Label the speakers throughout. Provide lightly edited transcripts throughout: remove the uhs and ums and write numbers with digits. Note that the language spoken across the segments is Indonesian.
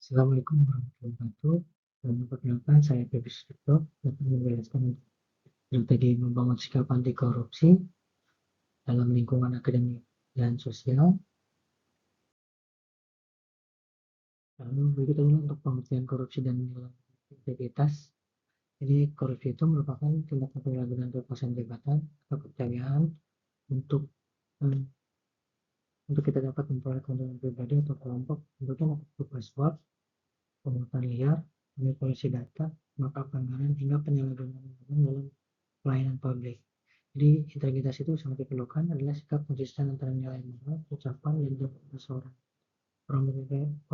Speaker 1: Assalamualaikum warahmatullahi wabarakatuh. Perkenalkan, saya Febri Sucipto dapat menjelaskan strategi membangun sikap anti korupsi dalam lingkungan akademik dan sosial. Lalu berikut adalah untuk pengertian korupsi dan nilai integritas. Jadi korupsi itu merupakan tindak penyalahgunaan kekuasaan jabatan atau kepercayaan untuk eh, untuk kita dapat memperoleh keuntungan pribadi atau kelompok, bentuknya dapat berupa suap, pungutan liar, manipulasi data, maka pelanggaran hingga penyalahgunaan dalam pelayanan publik. Jadi integritas itu sangat diperlukan adalah sikap konsisten antara nilai moral, ucapan, dan jabatan seseorang.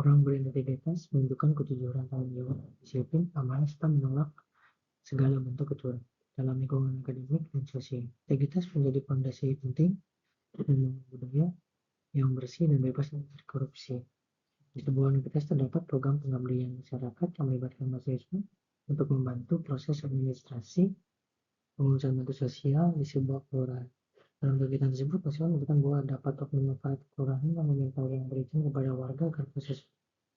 Speaker 1: Orang berintegritas menunjukkan kejujuran, tanggung jawab, disiplin, amanah, serta menolak segala bentuk kecurangan dalam lingkungan akademik dan sosial. Integritas menjadi fondasi penting untuk membangun budaya yang bersih dan bebas dari korupsi. Di sebuah universitas terdapat program pengabdian masyarakat yang melibatkan mahasiswa untuk membantu proses administrasi pengurusan bantuan sosial di sebuah kelurahan. Dalam kegiatan tersebut, mahasiswa menyebutkan bahwa dapat memanfaat kelurahan yang meminta uang berizin kepada warga agar proses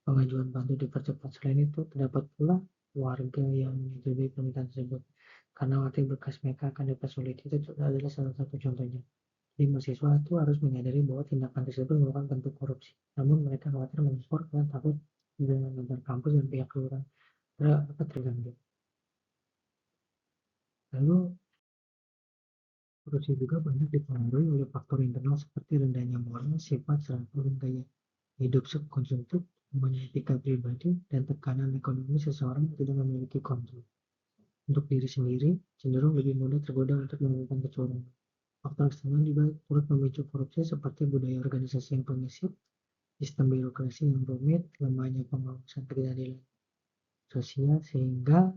Speaker 1: pengajuan bantu dipercepat. Selain itu, terdapat pula warga yang menyetujui permintaan tersebut karena khawatir berkas mereka akan dipersulit. Itu adalah salah satu contohnya. Jadi mahasiswa itu harus menyadari bahwa tindakan tersebut merupakan bentuk korupsi. Namun mereka khawatir melapor karena takut dengan antar kampus dan pihak kelurahan terganggu. Lalu korupsi juga banyak dipengaruhi oleh faktor internal seperti rendahnya moral, sifat, seragam, dan gaya hidup konsumtif, lemahnya etika pribadi, dan tekanan ekonomi seseorang yang tidak memiliki kontrol untuk diri sendiri, cenderung lebih mudah tergoda untuk melakukan kecurangan. Faktor eksternal juga turut memicu korupsi seperti budaya organisasi yang permisif, sistem birokrasi yang rumit, lemahnya pengawasan keadilan sosial, sehingga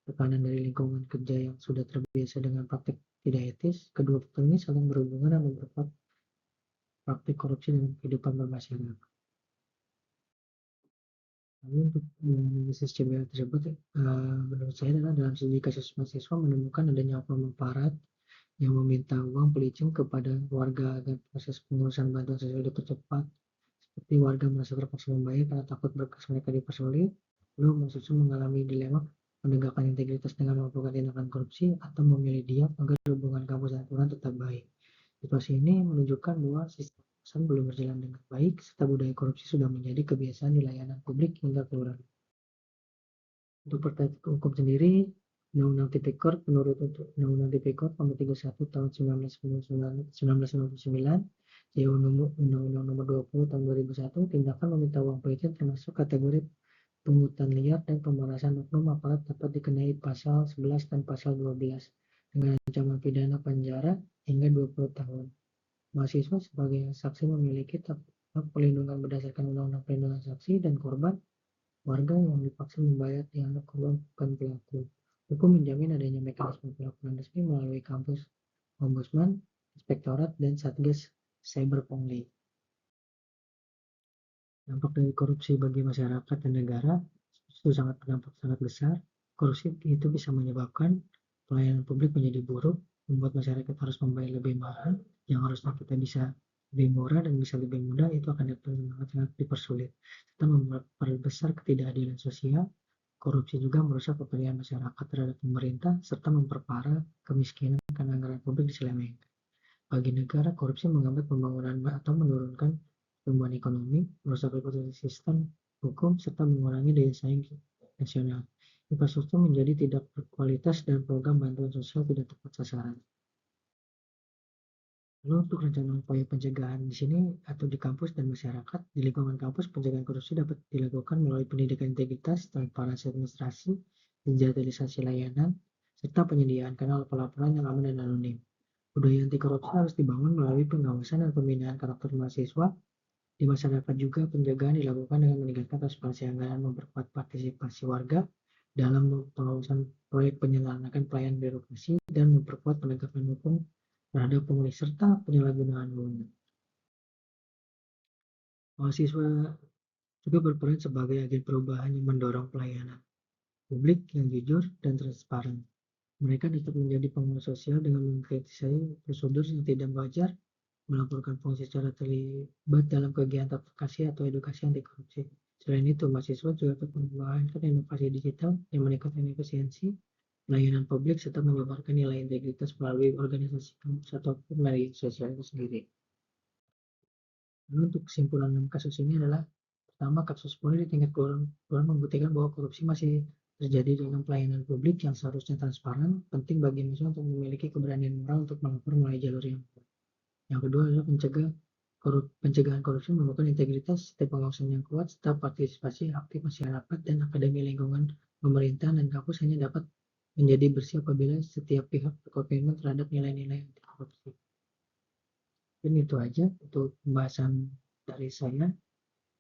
Speaker 1: tekanan dari lingkungan kerja yang sudah terbiasa dengan praktik tidak etis. Kedua faktor ini saling berhubungan dan memperkuat praktik korupsi dalam kehidupan bermasyarakat. Lalu untuk menganalisis CBA tersebut, menurut saya adalah dalam segi kasus mahasiswa menemukan adanya oknum aparat yang meminta uang pelicin kepada warga agar proses pengurusan bantuan sosial dipercepat, seperti warga merasa terpaksa membayar karena takut berkas mereka dipersulit. Lalu mahasiswa mengalami dilema menegakkan integritas dengan melakukan tindakan korupsi atau memilih diam agar hubungan kampus dan aturan tetap baik. Situasi ini menunjukkan bahwa sistem pengawasan belum berjalan dengan baik serta budaya korupsi sudah menjadi kebiasaan di layanan publik hingga kelurahan. Untuk praktek hukum sendiri, Undang-Undang Tipikor menurut Undang-Undang Tipikor Nomor 31 Tahun 1999, Undang-Undang Nomor 20 Tahun 2001, tindakan meminta uang pelicin termasuk kategori pungutan liar dan pemerasan oknum aparat dapat dikenai pasal 11 dan pasal 12 dengan ancaman pidana penjara hingga 20 tahun. Mahasiswa sebagai saksi memiliki hak pelindungan berdasarkan Undang-Undang Perlindungan Saksi dan Korban. Warga yang dipaksa membayar dianggap korban bukan pelaku. Hukum menjamin adanya mekanisme pelaporan resmi melalui kampus Ombudsman, Inspektorat, dan Satgas Cyber Pungli. Dampak dari korupsi bagi masyarakat dan negara itu sangat berdampak sangat besar. Korupsi itu bisa menyebabkan pelayanan publik menjadi buruk, membuat masyarakat harus membayar lebih mahal, yang harusnya kita bisa lebih murah dan bisa lebih mudah, itu akan sangat dipersulit. Serta memperbesar ketidakadilan sosial. Korupsi juga merusak kepercayaan masyarakat terhadap pemerintah, serta memperparah kemiskinan karena anggaran publik diselewengkan. Bagi negara, korupsi menghambat pembangunan atau menurunkan pertumbuhan ekonomi, merusak reputasi sistem hukum, serta mengurangi daya saing nasional. Infrastruktur menjadi tidak berkualitas dan program bantuan sosial tidak tepat sasaran. Lalu untuk rencana upaya pencegahan di sini atau di kampus dan masyarakat, di lingkungan kampus pencegahan korupsi dapat dilakukan melalui pendidikan integritas, transparansi administrasi, digitalisasi layanan, serta penyediaan kanal pelaporan yang aman dan anonim. Budaya anti korupsi harus dibangun melalui pengawasan dan pembinaan karakter mahasiswa. Di masyarakat juga pencegahan dilakukan dengan meningkatkan transparansi anggaran, memperkuat partisipasi warga dalam pengawasan proyek, penyelenggaraan pelayanan birokrasi, dan memperkuat penegakan hukum terhadap pungli serta penyalahgunaan wewenang. Mahasiswa juga berperan sebagai agen perubahan yang mendorong pelayanan publik yang jujur dan transparan. Mereka dapat menjadi pengawas sosial dengan mengkritisi prosedur yang tidak wajar, melaporkan fungsi secara terlibat dalam kegiatan advokasi atau edukasi anti korupsi. Selain itu, mahasiswa juga dapat mengembangkan inovasi digital yang meningkatkan efisiensi pelayanan publik serta menyebarkan nilai integritas melalui organisasi kampus ataupun media sosial itu sendiri. Lalu untuk kesimpulan dalam kasus ini adalah pertama, kasus pungli di tingkat kelurahan membuktikan bahwa korupsi masih terjadi dalam pelayanan publik yang seharusnya transparan. Penting bagi mahasiswa untuk memiliki keberanian moral untuk melapor melalui jalur yang kuat. Yang kedua adalah pencegahan korupsi memerlukan integritas, sistem pengawasan yang kuat, serta partisipasi aktif masyarakat dan akademi lingkungan pemerintahan dan kampus hanya dapat menjadi bersih apabila setiap pihak berkomitmen terhadap nilai-nilai anti korupsi. Dan itu aja untuk pembahasan dari saya.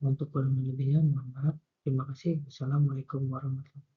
Speaker 1: Untuk kurang lebihnya, mohon maaf. Terima kasih. Wassalamualaikum warahmatullahi wabarakatuh.